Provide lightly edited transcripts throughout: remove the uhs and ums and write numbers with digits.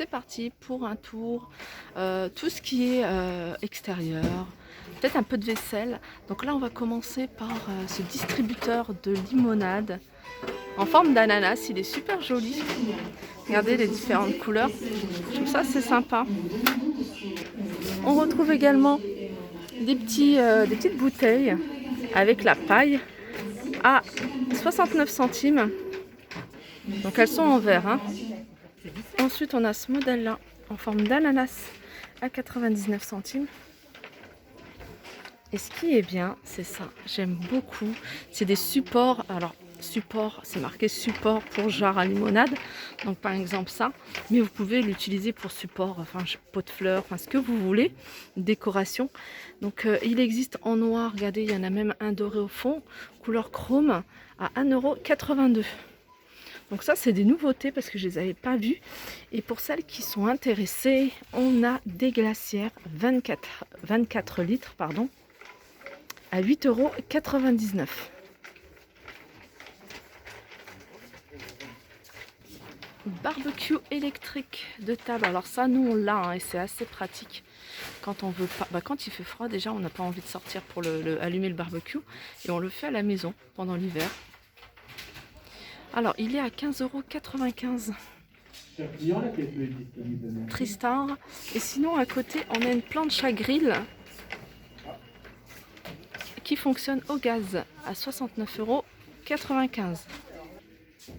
c'est parti pour un tour, tout ce qui est extérieur, peut-être un peu de vaisselle. Donc là on va commencer par ce distributeur de limonade en forme d'ananas, il est super joli. Regardez les différentes couleurs, je trouve ça assez sympa. On retrouve également des petites bouteilles avec la paille à 69 centimes. Donc elles sont en verre, hein. Ensuite on a ce modèle là en forme d'ananas à 99 centimes. Et ce qui est bien, c'est ça, j'aime beaucoup. C'est des supports, alors support, c'est marqué support pour jarre à limonade, donc par exemple ça, mais vous pouvez l'utiliser pour support, enfin pot de fleurs, enfin ce que vous voulez, décoration. Donc il existe en noir, regardez, il y en a même un doré au fond, couleur chrome à 1,82 €. Donc ça c'est des nouveautés parce que je ne les avais pas vues. Et pour celles qui sont intéressées, on a des glacières 24 litres pardon, à 8,99 €. Barbecue électrique de table. Alors ça nous on l'a hein, et c'est assez pratique quand on veut pas. Quand il fait froid déjà on n'a pas envie de sortir pour allumer le barbecue et on le fait à la maison pendant l'hiver. Alors il est à 15,95 €. Tristar. Et sinon à côté on a une plancha grill qui fonctionne au gaz à 69,95 €.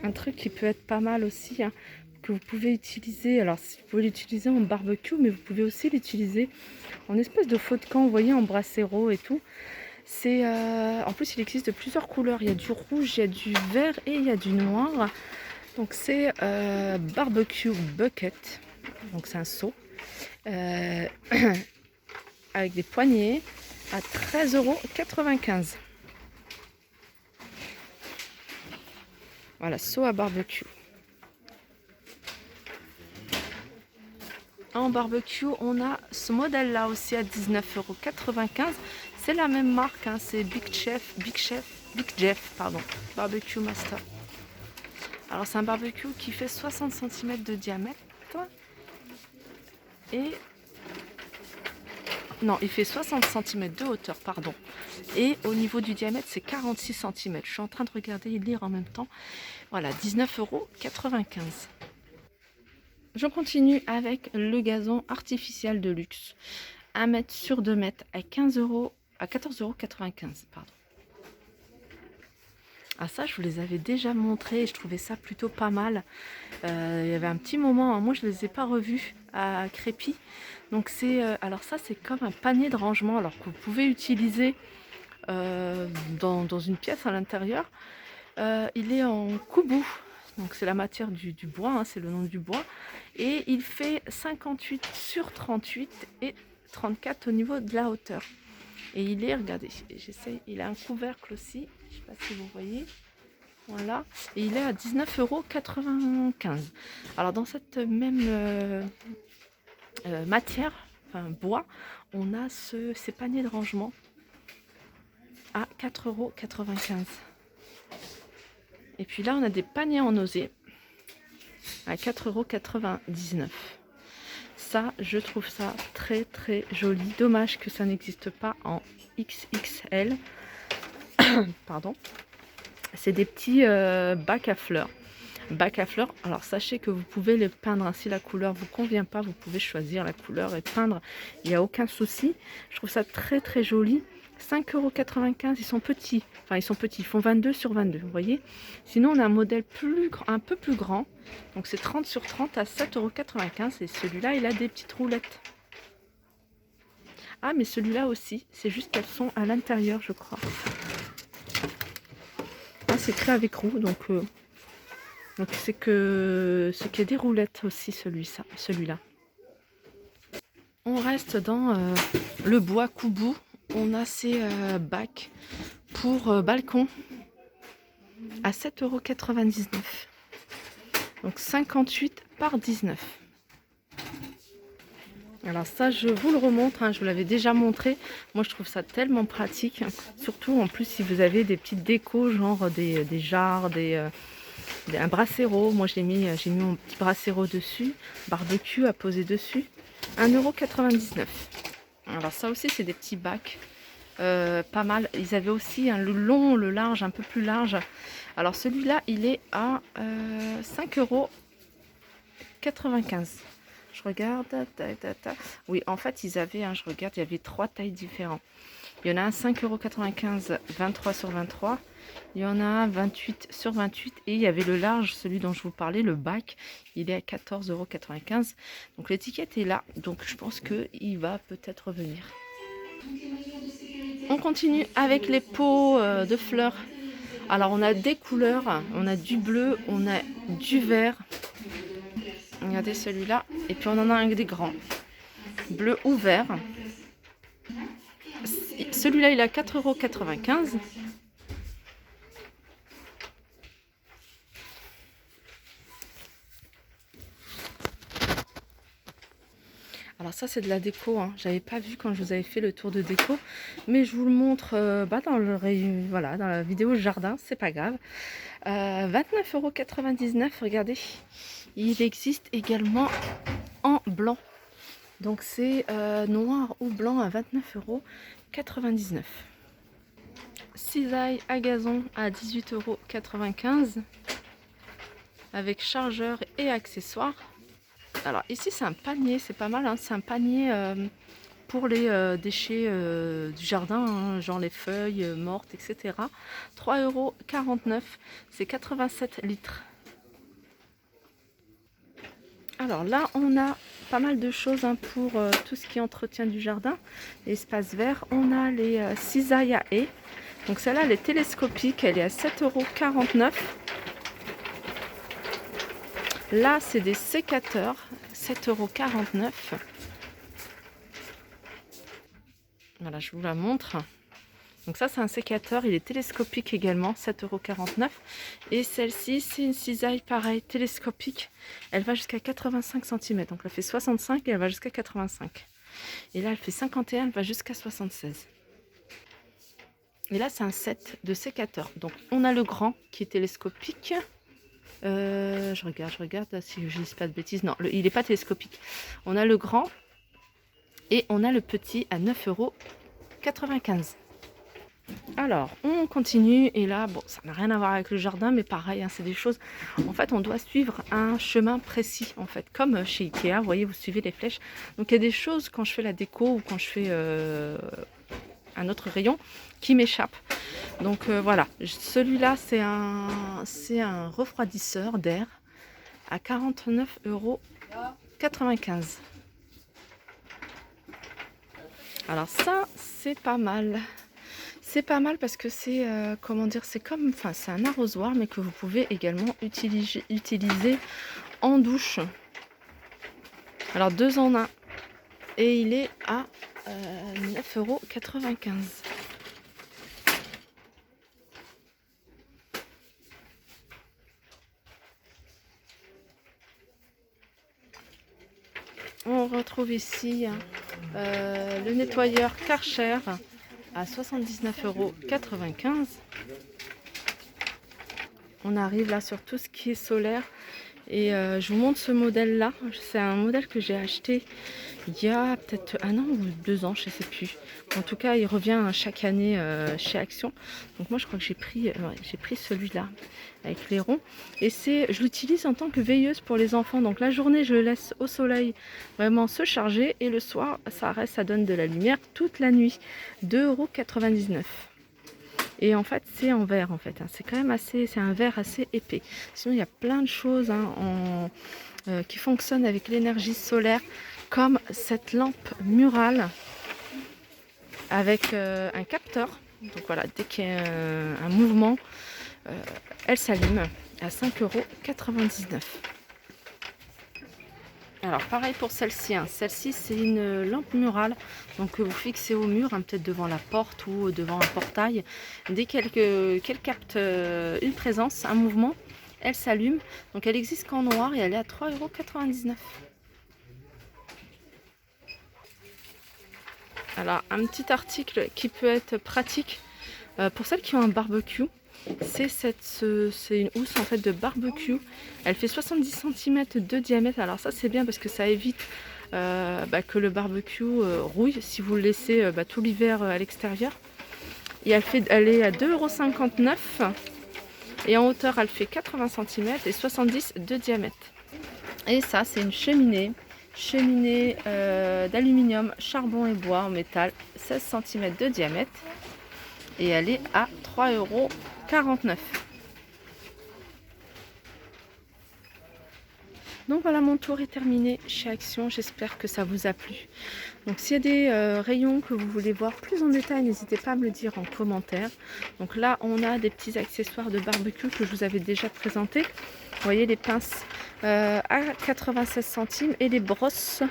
Un truc qui peut être pas mal aussi, hein, que vous pouvez utiliser, alors si vous pouvez l'utiliser en barbecue, mais vous pouvez aussi l'utiliser en espèce de feu de camp, vous voyez, en brasero et tout. C'est en plus il existe de plusieurs couleurs, il y a du rouge, il y a du vert et il y a du noir. Donc c'est barbecue bucket, donc c'est un seau avec des poignées à 13,95 €. Voilà, seau à barbecue. En barbecue, on a ce modèle là aussi à 19,95 €. C'est la même marque, hein, c'est Big Jeff, pardon, Barbecue Master. Alors c'est un barbecue qui fait 60 cm de diamètre. Et non, il fait 60 cm de hauteur, pardon. Et au niveau du diamètre, c'est 46 cm. Je suis en train de regarder et lire en même temps. Voilà, 19,95 €. Je continue avec le gazon artificiel de luxe. 1 mètre sur 2 mètres à 14,95 €. Pardon. Ah ça, je vous les avais déjà montrés et je trouvais ça plutôt pas mal. Il y avait un petit moment, hein, moi je ne les ai pas revus à Crépy. Donc c'est, alors ça c'est comme un panier de rangement, alors que vous pouvez utiliser dans une pièce à l'intérieur. Il est en koubou, donc c'est la matière du bois, hein, c'est le nom du bois. Et il fait 58 sur 38 et 34 au niveau de la hauteur. Et il est, regardez, j'essaye, il a un couvercle aussi, je ne sais pas si vous voyez. Voilà, et il est à 19,95 €. Alors dans cette même matière, enfin bois, on a ces paniers de rangement à 4,95 €. Et puis là on a des paniers en osier à 4,99 €. Ça, je trouve ça très très joli. Dommage que ça n'existe pas en XXL. Pardon. C'est des petits bacs à fleurs. Bac à fleurs, alors sachez que vous pouvez les peindre, hein. Si la couleur vous convient pas, vous pouvez choisir la couleur et peindre, il n'y a aucun souci. Je trouve ça très très joli. 5,95 €, ils sont petits, enfin ils sont petits, ils font 22 sur 22, vous voyez. Sinon on a un modèle un peu plus grand, donc c'est 30 sur 30 à 7,95 € et celui-là il a des petites roulettes. Ah mais celui-là aussi, c'est juste qu'elles sont à l'intérieur je crois. Ah c'est créé avec roue, donc c'est que ce qui est des roulettes aussi celui-là. On reste dans le bois koubou. On a ces bacs pour balcon à 7,99 €. Donc 58 par 19. Alors ça je vous le remontre, hein, je vous l'avais déjà montré. Moi je trouve ça tellement pratique. Surtout en plus si vous avez des petites décos, genre des jarres, Un brasero, moi j'ai mis mon petit brasero dessus, barbecue à poser dessus, 1,99 €. Alors ça aussi c'est des petits bacs, pas mal. Ils avaient aussi le long, le large, un peu plus large. Alors celui-là il est à 5,95 €. Je regarde, oui en fait ils avaient, je regarde, il y avait 3 tailles différentes. Il y en a un 5,95 €, 23 sur 23. Il y en a un 28 sur 28. Et il y avait le large, celui dont je vous parlais, le bac. Il est à 14,95 €. Donc l'étiquette est là. Donc je pense qu'il va peut-être revenir. On continue avec les pots de fleurs. Alors on a des couleurs. On a du bleu, on a du vert. Regardez celui-là. Et puis on en a un des grands. Bleu ou vert. Celui-là, il est à 4,95 €. Alors ça, c'est de la déco. J'avais pas vu quand je vous avais fait le tour de déco. Mais je vous le montre dans dans la vidéo jardin. C'est pas grave. 29,99 €. Regardez. Il existe également en blanc. Donc c'est noir ou blanc à 29,99 €. Cisaille à gazon à 18,95 € avec chargeur et accessoires. Alors ici c'est un panier, c'est pas mal, c'est un panier pour les déchets du jardin, genre les feuilles mortes, etc. 3,49 €, c'est 87 litres. Alors là on a pas mal de choses pour tout ce qui est entretien du jardin, espace vert. On a les cisailles à haies. Donc celle-là elle est télescopique, elle est à 7,49 €. Là c'est des sécateurs, 7,49 €. Voilà, je vous la montre. Donc ça c'est un sécateur, il est télescopique également, 7,49 €. Et celle-ci c'est une cisaille pareil, télescopique. Elle va jusqu'à 85 cm. Donc elle fait 65 et elle va jusqu'à 85. Et là elle fait 51, elle va jusqu'à 76. Et là c'est un set de sécateurs. Donc on a le grand qui est télescopique. Je regarde si je dis pas de bêtises. Non, il n'est pas télescopique. On a le grand et on a le petit à 9,95 €. Alors, on continue et là, bon, ça n'a rien à voir avec le jardin, mais pareil, c'est des choses. En fait, on doit suivre un chemin précis, en fait, comme chez Ikea. Vous voyez, vous suivez les flèches. Donc, il y a des choses quand je fais la déco ou quand je fais un autre rayon qui m'échappe. Donc voilà, celui-là c'est un refroidisseur d'air à 49,95 €. Alors ça c'est pas mal. C'est pas mal parce que c'est comment dire, c'est un arrosoir mais que vous pouvez également utiliser en douche. Alors 2 en 1 et il est à 9,95 €. On retrouve ici le nettoyeur Karcher à 79,95 €. On arrive là sur tout ce qui est solaire. Et je vous montre ce modèle là. C'est un modèle que j'ai acheté il y a peut-être 1 an ou 2 ans, je ne sais plus. En tout cas il revient chaque année chez Action. Donc moi je crois que j'ai pris celui-là avec les ronds. Et je l'utilise en tant que veilleuse pour les enfants. Donc la journée je le laisse au soleil vraiment se charger. Et le soir ça donne de la lumière toute la nuit. 2,99 €. Et en fait c'est en verre en fait, c'est quand même c'est un verre assez épais. Sinon il y a plein de choses qui fonctionnent avec l'énergie solaire, comme cette lampe murale avec un capteur. Donc voilà, dès qu'il y a un mouvement, elle s'allume à 5,99 €. Alors pareil pour celle-ci, celle-ci c'est une lampe murale, donc vous fixez au mur, peut-être devant la porte ou devant un portail. Dès qu'elle capte une présence, un mouvement, elle s'allume. Donc elle existe qu'en noir et elle est à 3,99 €. Alors un petit article qui peut être pratique pour celles qui ont un barbecue. C'est une housse en fait de barbecue. Elle fait 70 cm de diamètre. Alors ça c'est bien parce que ça évite que le barbecue rouille si vous le laissez tout l'hiver à l'extérieur. Et elle est à 2,59 € et en hauteur elle fait 80 cm et 70 de diamètre. Et ça c'est une cheminée d'aluminium, charbon et bois en métal, 16 cm de diamètre et elle est à 3,49 €. Donc voilà, mon tour est terminé chez Action, j'espère que ça vous a plu. Donc s'il y a des rayons que vous voulez voir plus en détail, n'hésitez pas à me le dire en commentaire. Donc là, on a des petits accessoires de barbecue que je vous avais déjà présentés. Vous voyez les pinces à 96 centimes et les brosses,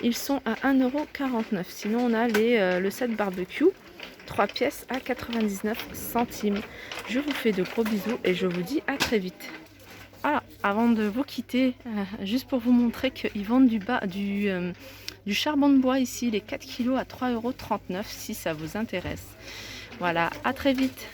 ils sont à 1,49 €. Sinon, on a le set barbecue, 3 pièces à 99 centimes. Je vous fais de gros bisous et je vous dis à très vite. Ah, avant de vous quitter, juste pour vous montrer qu'ils vendent du charbon de bois ici, les 4 kg à 3,39 € si ça vous intéresse. Voilà, à très vite.